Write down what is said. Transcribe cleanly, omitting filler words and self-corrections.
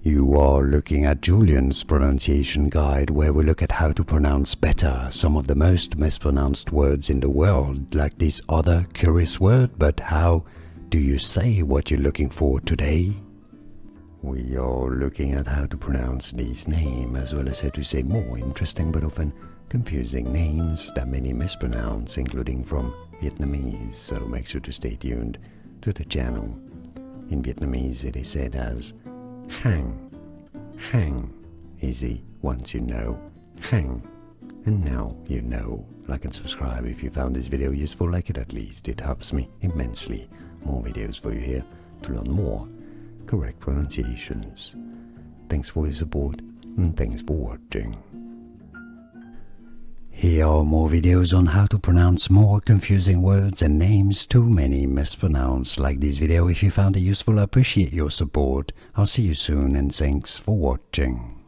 You are looking at Julian's pronunciation guide, where we look at how to pronounce better some of the most mispronounced words in the world, like this other curious word. But how do you say what you're looking for today? We are looking at how to pronounce these names, as well as how to say more interesting but often confusing names that many mispronounce, including from Vietnamese, so make sure to stay tuned to the channel. In Vietnamese it is said as Khanh. Khanh. Easy once you know Khanh. And now you know. Like and subscribe if you found this video useful, like it at least. It helps me immensely. More videos for you here to learn more correct pronunciations. Thanks for your support and thanks for watching. Here are more videos on how to pronounce more confusing words and names too many mispronounced. Like this video if you found it useful. I appreciate your support. I'll see you soon and thanks for watching.